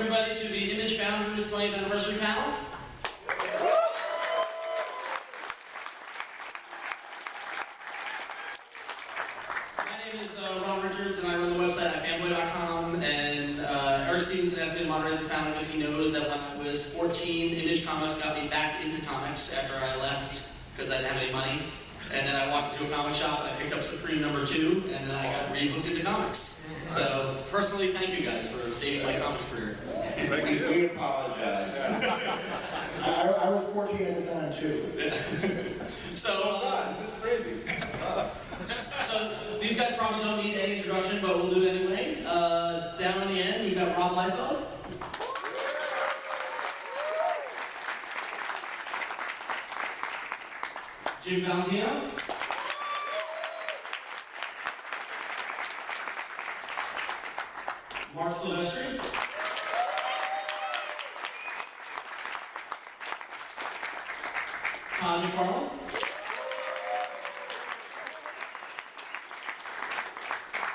everybody to the Image Founders 20th Anniversary panel. My name is Ron Richards, and I run the website at fanboy.com. And Erik Stevenson asked me to moderate this panel because he knows that when I was 14, Image Comics got me back into comics after I left because I didn't have any money. And then I walked into a comic shop and I picked up Supreme #2, and then I got re-hooked into comics. So, personally, thank you guys for saving my comics career. We apologize. I was 14 at the time, too. So, that's crazy. So, these guys probably don't need any introduction, but we'll do it anyway. Down on the end, we've got Rob Liefeld. Jim Valentino. Marc Silvestri. Todd McFarlane.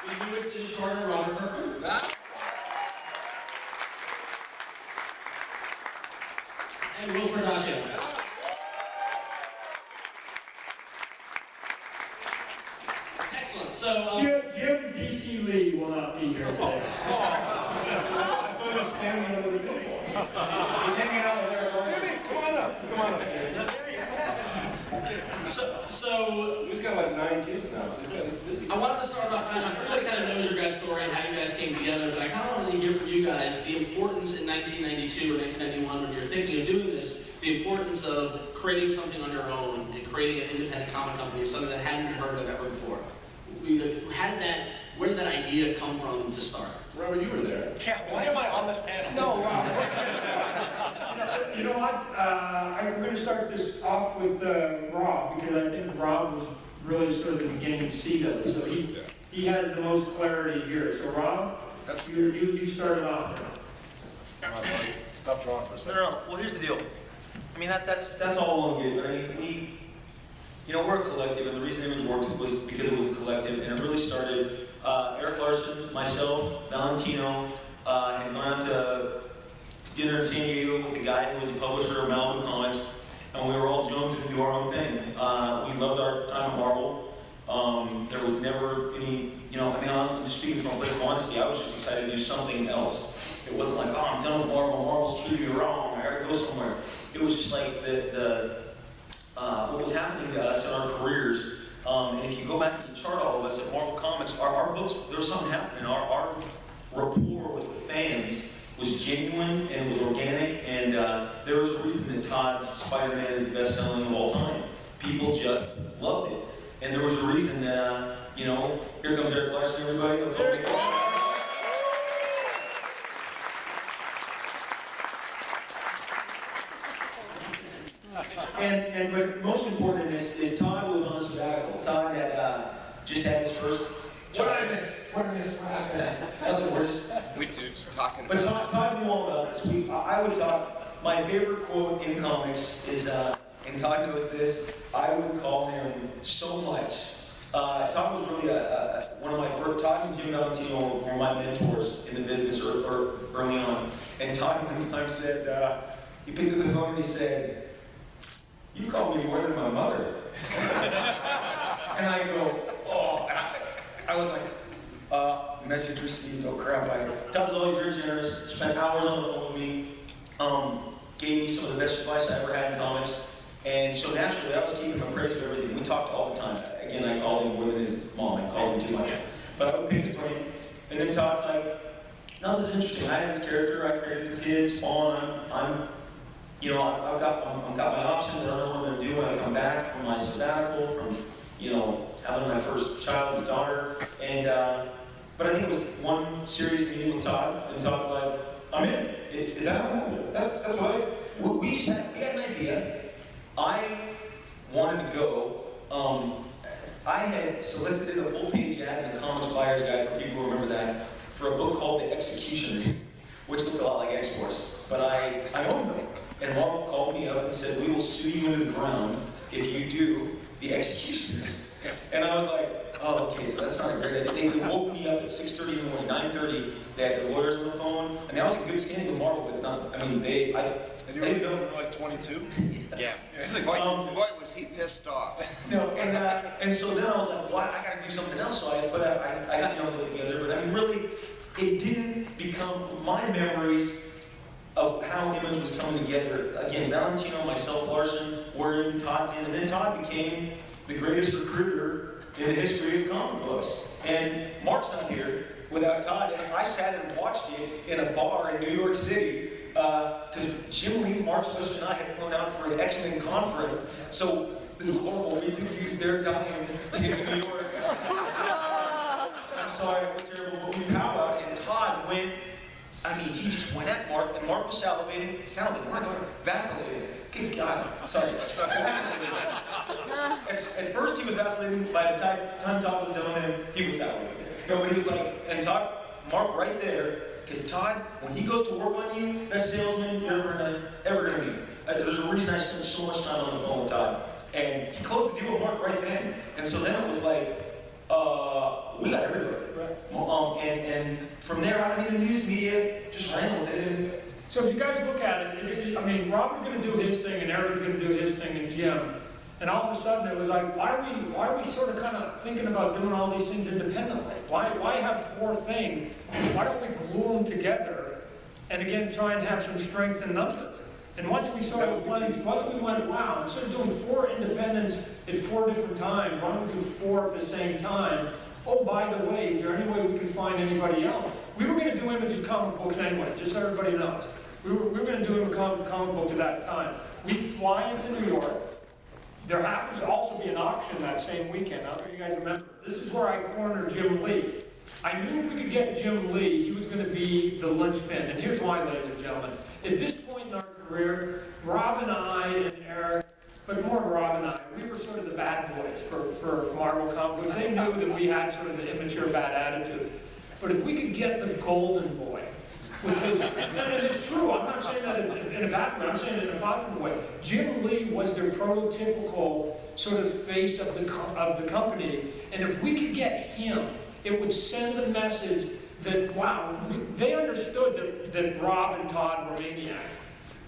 The newest City Charter, Robert Kirkman. And Whilce Portacio. Excellent. So, Jim DC Lee will not be here today. He's standing under the table. He's hanging out with Erik. Jimmy, come on up. Come on up, Jimmy. So He's got like 9 kids now, so he's got this busy. I wanted to start off, everybody kind of knows your guys' story, how you guys came together, but I kind of wanted to hear from you guys the importance in 1992 or 1991 when you're thinking of doing this, the importance of creating something on your own and creating an independent comic company, something that hadn't been heard of ever before. Where did that idea come from to start? Robert, you were there. Yeah, why am I on this panel? No, You know what? I'm going to start this off with Rob, because I think Rob was really sort of the beginning seed of it. So he has the most clarity here. So Rob, you started off there. Come on, buddy. Stop drawing for a second. No. Well, here's the deal. I mean, that's all well and good, but I mean, we're a collective, and the reason Image worked was because it was a collective, and it really started. Erik, Larsen, myself, Valentino had gone out to dinner in San Diego with the guy who was a publisher of Malibu Comics, and we were all jumped to do our own thing. We loved our time at Marvel. There was never any, I'm just speaking from a place of honesty, I was just excited to do something else. It wasn't like, oh, I'm done with Marvel, Marvel's treated me wrong, I gotta go somewhere. It was just like what was happening to us in our careers. And if you go back to the chart, all of us at Marvel Comics, our books, there was something happening. Our rapport with the fans was genuine and it was organic, and there was a reason that Todd's Spider-Man is the best selling of all time. People just loved it. And there was a reason that, here comes Erik Larsen, everybody. Let's all make it. But most important is Todd was on a sabbatical. Todd had just had his first. What did I miss? What happened? Nothing worse. We just talking. But Todd knew all about this. I would talk. My favorite quote in comics is, and Todd knows this. I would call him so much. Todd was really one of my first. Todd and Jim Valentino were my mentors in the business early on. And Todd one time said, he picked up the phone and he said, "You call me more than my mother." And I go, oh, and I was like, message received, oh crap. Todd was always very generous, spent hours on the phone with me, gave me some of the best advice I ever had in comics. And so naturally, I was keeping him appraised of everything. We talked all the time. Again, I called him more than his mom, I called him too much. But I would pick his brain. And then Todd's like, no, this is interesting. I had this character, I created this kid, Spawn, I've got my options. I don't know what I'm going to do when I come back from my sabbatical, from having my first child, his daughter, and but I think it was one serious meeting with Todd, and Todd's like, "I'm in. Is that what happened? That's why we had an idea. I wanted to go. I had solicited a full-page ad in the Comics Buyer's Guide for people who remember that for a book called The Executioners, which looked a lot like X-Force, but I owned them. And Marvel called me up and said, "We will sue you into the ground if you do The Executioners." And I was like, oh, okay, so that's not a great idea. They woke me up at 6:30 in the morning, 9:30. They had their lawyers on the phone. I mean, I was in good standing with Marvel, but not, I mean, And you they were like 22? Yeah. It's like, Boy, was he pissed off. no, and so then I was like, well, I gotta do something else. So I got Young Live together, but I mean, really, it didn't become my memories of how Image was coming together. Again, Valentino, myself, Larsen, were in, Todd's in, and then Todd became the greatest recruiter in the history of comic books. And Marc's not here without Todd, and I sat and watched it in a bar in New York City, because Jim Lee, Marc's sister, and I had flown out for an X-Men conference, so this is horrible. We did use their time to get to New York. I'm sorry, I feel terrible, but we pow out, and Todd went, I mean, he just went at Marc, and Marc was salivating, we're not talking, vacillating. Good God, sorry, vacillating. At first he was vacillating, by the time Todd was done with him, he was salivating. No, but he was like, and Todd, Marc right there, because Todd, when he goes to work on you, best salesman you're ever gonna meet. There's a reason I spent so much time on the phone with Todd. And he closed the deal with Marc right then. And so then it was like, we got everybody. Right. And from there, I mean, the news media just ran with it. And So if you guys look at it, I mean, Rob was going to do his thing, and Erik was going to do his thing, and Jim. And all of a sudden, it was like, why are we sort of kind of thinking about doing all these things independently? Why have four things? Why don't we glue them together, and again, try and have some strength in numbers? And once we went, wow, instead of doing four independents at four different times, why don't we do four at the same time? Oh, by the way, is there any way we can find anybody else? We were going to do Image of comic books anyway, just so everybody knows. We were going to do a comic book at that time. We'd fly into New York. There happens to also be an auction that same weekend. I don't know if you guys remember. This is where I cornered Jim Lee. I knew if we could get Jim Lee, he was going to be the linchpin. And here's why, ladies and gentlemen. At this point in our career, Rob and I and Erik, but more Rob and I, we were sort of the bad boys for Marvel comics. They knew that we had sort of the immature bad attitude. But if we could get the golden boy, which is, and it's true, I'm not saying that in a bad way, I'm saying it in a positive way. Jim Lee was their prototypical sort of face of the company, and if we could get him, it would send a message that, wow, they understood that Rob and Todd were maniacs.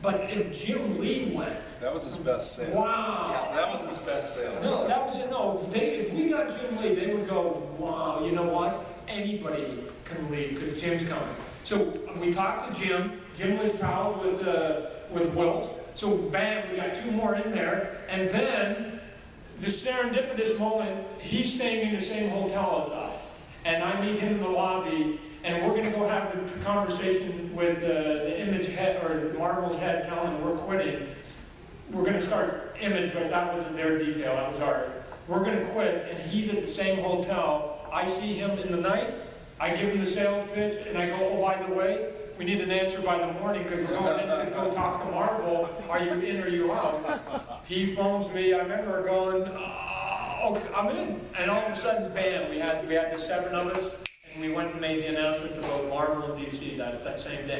But if Jim Lee went... That was his best sale. Wow. That was his best sale. No, that was it. No, if we got Jim Lee, they would go, wow, you know what? Anybody can leave because Jim's coming. So we talked to Jim. Jim was pals with Whilce. So bam, we got two more in there. And then the serendipitous moment, he's staying in the same hotel as us. And I meet him in the lobby, and we're going to go have the conversation with the Image head, or Marvel's head, telling him we're quitting. We're going to start Image, but that wasn't their detail, that was ours. We're going to quit, and he's at the same hotel. I see him in the night, I give him the sales pitch, and I go, oh, by the way, we need an answer by the morning because we're going in to go talk to Marvel. Are you in or are you out? He phones me, I remember going, okay, I'm in. And all of a sudden, bam, we had the seven of us, and we went and made the announcement to both Marvel and DC that same day.